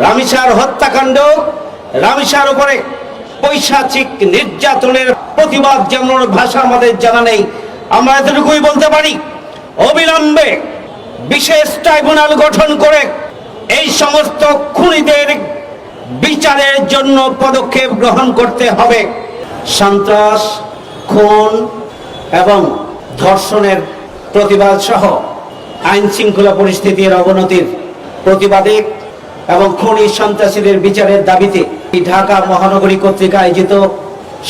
রামিসার হত্যাকাণ্ড, রামিসার উপরে পৈশাচিক নির্যাতনের প্রতিবাদ জানানোর ভাষা আমাদের জানা নেই। আমরা এতটুকুই বলতে পারি, অবিলম্বে বিশেষ ট্রাইব্যুনাল গঠন করে এই সমস্ত খুনিদের বিচারের জন্য পদক্ষেপ গ্রহণ করতে হবে। সন্ত্রাস, খুন এবং ধর্ষণের প্রতিবাদ সহ আইন শৃঙ্খলা পরিস্থিতির অবনতির প্রতিবাদে এবং খুনি সন্ত্রাসীদের বিচারের দাবিতে ঢাকা মহানগরী কর্তৃক আয়োজিত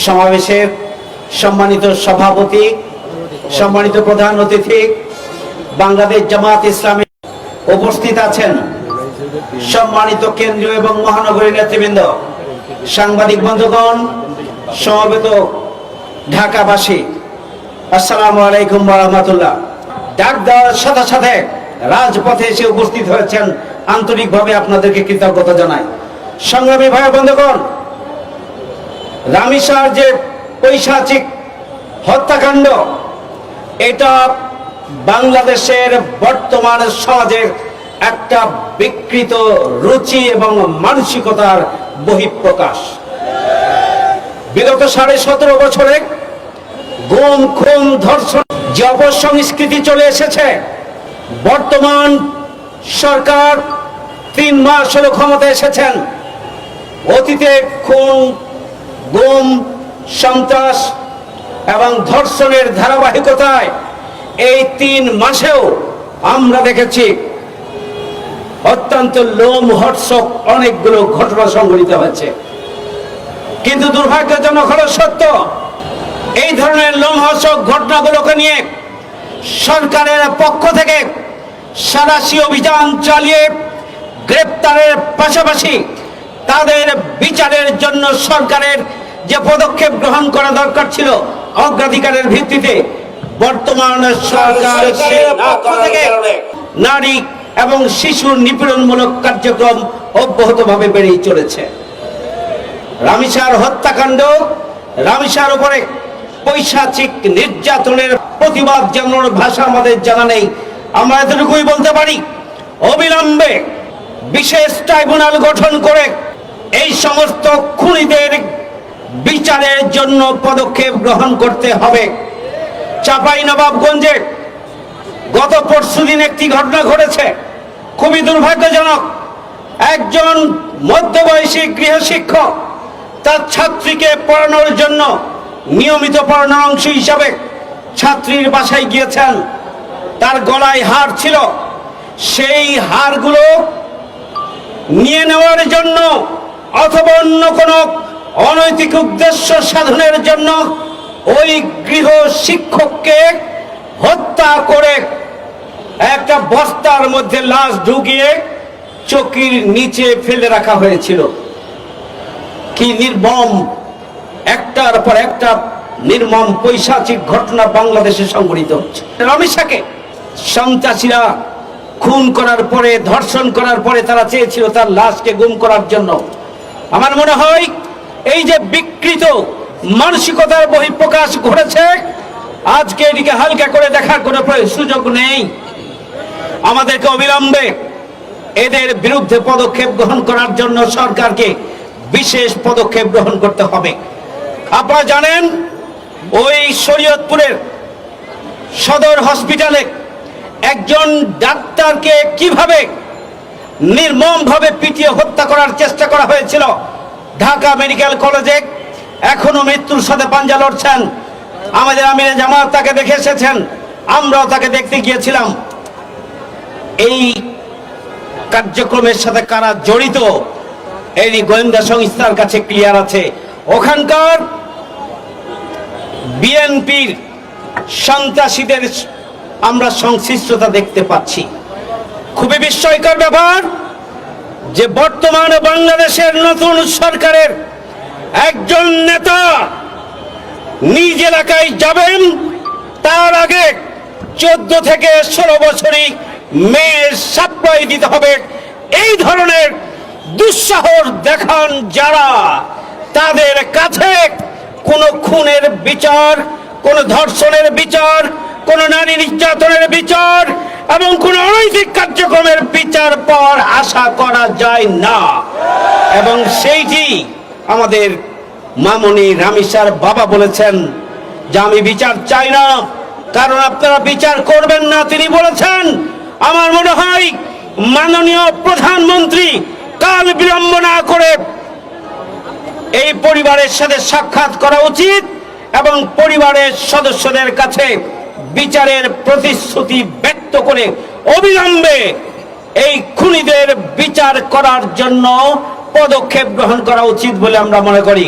সমাবেশের সম্মানিত সভাপতি, সম্মানিত প্রধান অতিথি, বাংলাদেশ জামাত ইসলামী উপস্থিত আছেন, সম্মানিত কেন্দ্রীয় এবং মহানগরী নেতৃবৃন্দ, সাংবাদিক বন্ধুগণ, সমবেত ঢাকাবাসী, আসসালামু আলাইকুম ওয়া রাহমাতুল্লাহ। ডাক দেওয়ার সাথে সাথে রাজপথে এসে উপস্থিত হয়েছেন, আন্তরিকভাবে আপনাদেরকে কৃতজ্ঞতা জানাই। সংগ্রামী ভাই বন্ধুগণ, রামিসার যে পৈশাচিক হত্যাকাণ্ড, এটা বাংলাদেশের বর্তমান সমাজের একটা বিকৃত রুচি এবং মানসিকতার বহিঃপ্রকাশ। বিগত 17.5 বছরে গুম, খুন, ধর্ষণ যে অপসংস্কৃতি চলে এসেছে, বর্তমান সরকার 3 মাস হলো ক্ষমতায় এসেছেন। অতীতে খুন, গুম, সন্ত্রাস এবং ধর্ষণের ধারাবাহিকতায় এই 3 মাসেও আমরা দেখেছি অত্যন্ত লোমহর্ষক অনেকগুলো ঘটনা সংঘটিত হয়েছে। কিন্তু দুর্ভাগ্যজনক হলো সত্য, এই ধরনের লোমহর্ষক ঘটনাগুলোকে নিয়ে সরকারের পক্ষ থেকে সাঁড়াশি অভিযান চালিয়ে গ্রেপ্তারের পাশাপাশি তাদের বিচারের জন্য সরকারের যে পদক্ষেপ গ্রহণ করা দরকার ছিল অগ্রাধিকারের ভিত্তিতে, বর্তমান সরকার নারী এবং শিশুর নিপীড়নমূলক কার্যক্রম অব্যাহতভাবে বেড়েই চলেছে। রামিসার হত্যাকাণ্ড, রামিসার উপরে পৈশাচিক নির্যাতনের প্রতিবাদ জানানোর ভাষা আমাদের জানা নেই। আমরা এতটুকুই বলতে পারি, অবিলম্বে বিশেষ ট্রাইব্যুনাল গঠন করে এই সমস্ত খুনিদের বিচারের জন্য পদক্ষেপ গ্রহণ করতে হবে। চাঁপাইনবাবগঞ্জে গত পরশুদিন একটি ঘটনা ঘটেছে, খুবই দুর্ভাগ্যজনক। একজন মধ্যবয়সী গৃহশিক্ষক তার ছাত্রীকে পড়ানোর জন্য নিয়মিত পড়ানোর অংশ হিসাবে ছাত্রীর বাসায় গিয়েছেন। তার গলায় হার ছিল, সেই হারগুলো নিয়ে নেওয়ার জন্য অথবা অন্য কোনো অনৈতিক উদ্দেশ্য সাধনের জন্য ওই গৃহ শিক্ষককে হত্যা করে একটা বস্তার মধ্যে লাশ ঢুকিয়ে চকির নিচে ফেলে রাখা হয়েছিল। কি নির্মম, একটার পর একটা নির্মম পৈশাচিক ঘটনা বাংলাদেশে সংঘটিত হচ্ছে। রামিসাকে সন্ত্রাসীরা খুন করার পরে, ধর্ষণ করার পরে তারা চেয়েছিল তার লাশকে গুম করার জন্য। আমার মনে হয় এই যে বিকৃত মানসিকতার বহিঃপ্রকাশ ঘটেছে, আজকে এটিকে হালকা করে দেখার কোনো সুযোগ নেই। আমাদেরকে অবিলম্বে এদের বিরুদ্ধে পদক্ষেপ গ্রহণ করার জন্য সরকারকে বিশেষ পদক্ষেপ গ্রহণ করতে হবে। আপনারা জানেন, ওই শরীয়তপুরের সদর হসপিটালে একজন ডাক্তারকে কিভাবে নির্মমভাবে পিটিয়ে হত্যা করার চেষ্টা করা হয়েছিল। ঢাকা মেডিকেল কলেজে এখনো মৃত্যুর সাথে পাঞ্জা লড়ছেন। আমাদের আমিরে জামাত তাকে দেখে এসেছেন, আমরাও তাকে দেখতে গিয়েছিলাম। এই কার্যক্রমের সাথে কারা জড়িত এই গোয়েন্দা সংস্থার কাছে ক্লিয়ার আছে। ওখানকার বিএনপির সন্ত্রাসীদের আমরা সংশ্লিষ্টতা দেখতে পাচ্ছি। খুবই বিস্ময়কর ব্যাপার যে বর্তমানে বাংলাদেশের নতুন সরকারের একজন নেতা নিজ এলাকায় যাবেন, তার আগে 14 থেকে 16 বছরই মেয়ের সাপ্লাই দিতে হবে। এই ধরনের দুঃসাহস দেখান যারা, তাদের কাছে কোনো খুনের বিচার, কোনো ধর্ষণের বিচার, কোনো নারী নির্যাতনের বিচার এবং কোন অনৈতিক কার্যক্রমের বিচার পাওয়ার আশা করা যায় না। এবং সেইটি আমাদের মামনি রামিসার বাবা বলেছেন যে আমি বিচার চাই না, কারণ আপনারা বিচার করবেন না। তিনি বলেছেন, আমার মনে হয় মাননীয় প্রধানমন্ত্রী কাল বিলম্ব না করে এই পরিবারের সাথে সাক্ষাৎ করা উচিত এবং পরিবারের সদস্যদের কাছে বিচারের প্রতিশ্রুতি ব্যক্ত করে অবিলম্বে এই খুনিদের বিচার করার জন্য পদক্ষেপ গ্রহণ করা উচিত বলে আমরা মনে করি।